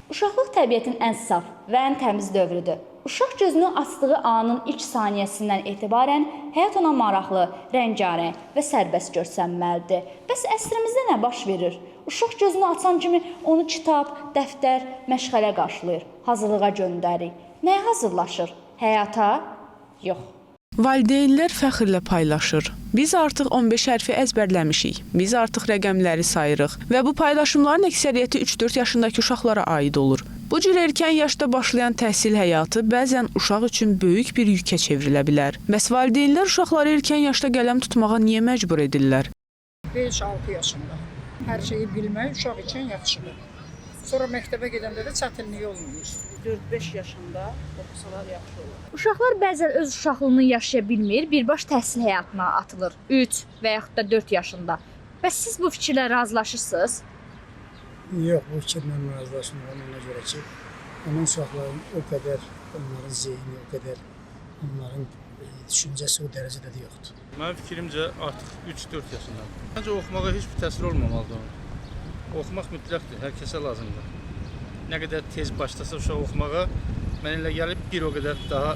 Uşaqlıq təbiətin ən saf və ən təmiz dövrüdür. Uşaq gözünü açdığı anın ilk saniyəsindən etibarən həyat ona maraqlı, rəngarəng və sərbəst görsənməlidir. Bəs əsrimizdə nə baş verir? Uşaq gözünü açan kimi onu kitab, dəftər, məşğələ qarşılayır, hazırlığa göndərir. Nəyə hazırlaşır? Həyata? Yox. Valideynlər fəxrlə paylaşır. Biz artıq 15 hərfi əzbərləmişik. Biz artıq rəqəmləri sayırıq və bu paylaşımların əksəriyyəti 3-4 yaşındakı uşaqlara aid olur. Bu cür erkən yaşda başlayan təhsil həyatı bəzən uşaq üçün böyük bir yükə çevrilə bilər. Bəs valideynlər uşaqları erkən yaşda qələm tutmağa niyə məcbur edirlər? 5-6 yaşında hər şeyi bilmək uşaq üçün yaxşıdır. Sonra məktəbə gedəndə də çətinlik olmuyor. 4-5 yaşında oxusalar yaxşı olur. Uşaqlar bəzən öz uşaqlığını yaşaya bilmir, birbaş təhsil həyatına atılır. 3 və yaxud da 4 yaşında. Bəs siz bu fikirlə razılaşırsınız? Yox, bu fikirlə razılaşmıram ona görə ki, onun uşaqların o qədər, onların zehni, o qədər, onların düşüncəsi o dərəcədə də yoxdur. Mənim fikrimcə artıq 3-4 yaşındadır. Məncə oxumağa heç bir təsir olmamalıdır onun. Oxumaq mütləqdir, hər kəsə lazımdır. Nə qədər tez başlasa uşaq oxumağa, mənə elə gəlib bir o qədər daha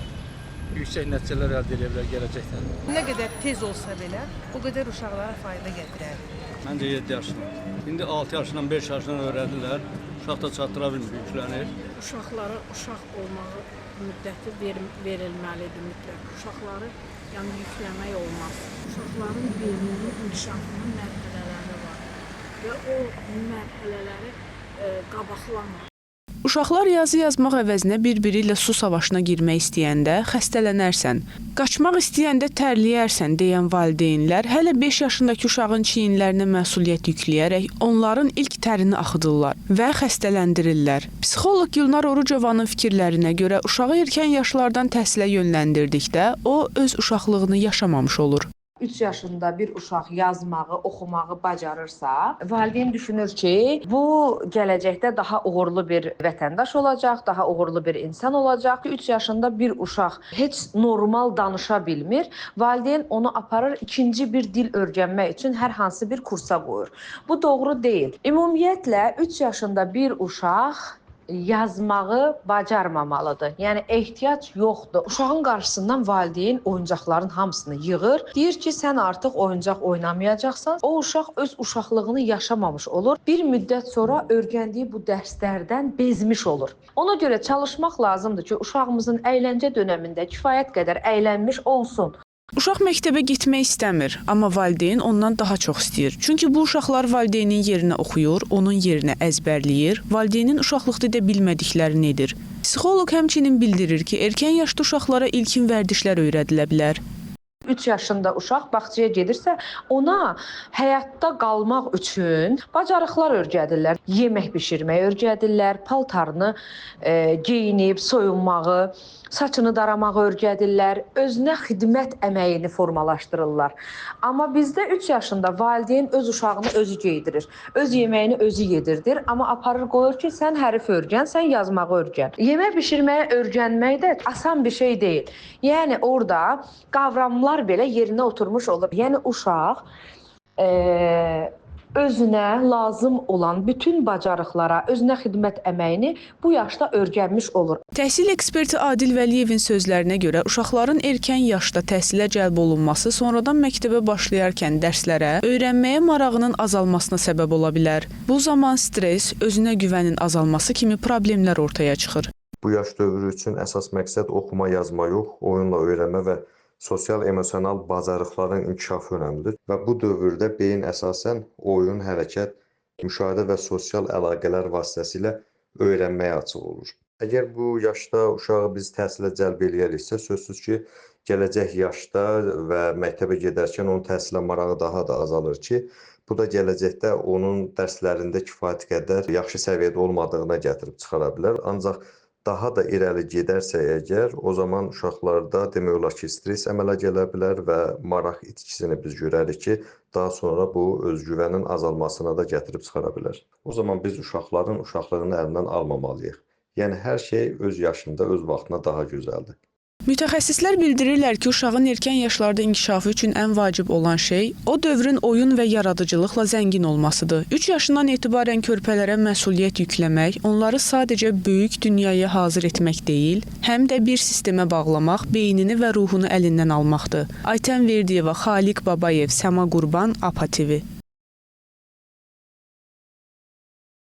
yüksək nəticələr əldə edə bilər gələcəkdə. Nə qədər tez olsa belə, o qədər uşaqlara fayda gətirər. Məncə 7 yaşından. İndi 6 yaşından, 5 yaşından öyrədirlər. Uşaq da çatdıra bilmir, yüklənir. Uşaqlara uşaq olmağı müddəti verilməlidir mütləq. Uşaqları yəni yükləmək olmaz. Uşaqların beyninin inkişafının mərhələləri var və o mərhələləri qabaqlamır. Uşaqlar yazı yazmaq əvəzinə bir-biri ilə su savaşına girmək istəyəndə xəstələnərsən, qaçmaq istəyəndə tərləyərsən deyən valideynlər hələ 5 yaşındakı uşağın çiyinlərinə məsuliyyət yükləyərək onların ilk tərini axıdırlar və xəstələndirirlər. Psixoloq Gülnar Orucovanın fikirlərinə görə uşağı erkən yaşlardan təhsilə yönləndirdikdə o öz uşaqlığını yaşamamış olur. 3 yaşında bir uşaq yazmağı, oxumağı bacarırsa, valideyn düşünür ki, bu gələcəkdə daha uğurlu bir vətəndaş olacaq, daha uğurlu bir insan olacaq. 3 yaşında bir uşaq heç normal danışa bilmir. Valideyn onu aparır ikinci bir dil öyrənmək üçün hər hansı bir kursa qoyur. Bu doğru deyil. Ümumiyyətlə 3 yaşında bir uşaq yazmağı bacarmamalıdır. Yəni ehtiyac yoxdur. Uşağın qarşısından valideyn oyuncaqların hamısını yığır. Deyir ki, sən artıq oyuncaq oynamayacaqsan. O uşaq öz uşaqlığını yaşamamış olur. Bir müddət sonra öyrəndiyi bu dərslərdən bezmiş olur. Ona görə çalışmaq lazımdır ki, uşağımızın əyləncə dövründə kifayət qədər əylənmiş olsun. Uşaq məktəbə getmək istəmir, amma valideyn ondan daha çox istəyir. Çünki bu uşaqlar valideynin yerinə oxuyur, onun yerinə əzbərləyir, valideynin uşaqlıqda edə bilmədiklərini edir. Psixoloq həmçinin bildirir ki, erkən yaşda uşaqlara ilkin vərdişlər öyrədilə bilər. 3 yaşında uşaq bağçaya gedirsə, ona həyatda qalmaq üçün bacarıqlar öyrədirlər. Yemək bişirməyi öyrədirlər, paltarını geyinib, soyunmağı, saçını daramağı öyrədirlər, özünə xidmət əməyini formalaşdırırlar. Amma bizdə 3 yaşında valideyn öz uşağını özü geydirir, öz yeməyini özü yedirdir, amma aparır qoyur ki, sən hərf öyrən, sən yazmağı öyrən. Yemək bişirməyi öyrənmək də asan bir şey deyil. Yəni orada qavramlar belə yerinə oturmuş olur. Yəni uşaq özünə lazım olan bütün bacarıqlara, özünə xidmət əməyini bu yaşda öyrənmiş olur. Təhsil eksperti Adil Vəliyevin sözlərinə görə uşaqların erkən yaşda təhsilə cəlb olunması sonradan məktəbə başlayarkən dərslərə, öyrənməyə marağının azalmasına səbəb ola bilər. Bu zaman stres, özünə güvənin azalması kimi problemlər ortaya çıxır. Bu yaş dövrü üçün əsas məqsəd oxuma, yazma yox, oyunla öyrənmə və sosial-emosional bacarıqların inkişafı önəmlidir və bu dövrdə beyin əsasən oyun, hərəkət, müşahidə və sosial əlaqələr vasitəsilə öyrənməyə açıq olur. Əgər bu yaşda uşağı biz təhsilə cəlb eləyəriksə, sözsüz ki, gələcək yaşda və məktəbə gedərkən onun təhsilə marağı daha da azalır ki, bu da gələcəkdə onun dərslərində kifayət qədər yaxşı səviyyədə olmadığına gətirib çıxara bilər. Ancaq daha da irəli gedərsə əgər, o zaman uşaqlarda demək olar ki, stres əmələ gələ bilər və maraq itkisini biz görərik ki, daha sonra bu özgüvənin azalmasına da gətirib çıxara bilər. O zaman biz uşaqların uşaqlığını əlindən almamalıyıq. Yəni hər şey öz yaşında, öz vaxtına daha gözəldir. Mütəxəssislər bildirirlər ki, uşağın erkən yaşlarda inkişafı üçün ən vacib olan şey o dövrün oyun və yaradıcılıqla zəngin olmasıdır. 3 yaşından etibarən körpələrə məsuliyyət yükləmək, onları sadəcə böyük dünyaya hazır etmək deyil, həm də bir sistemə bağlamaq, beynini və ruhunu əlindən almaqdır. Aytən Verdiyeva, Xaliq Babayev, Səma Qurban, APA TV.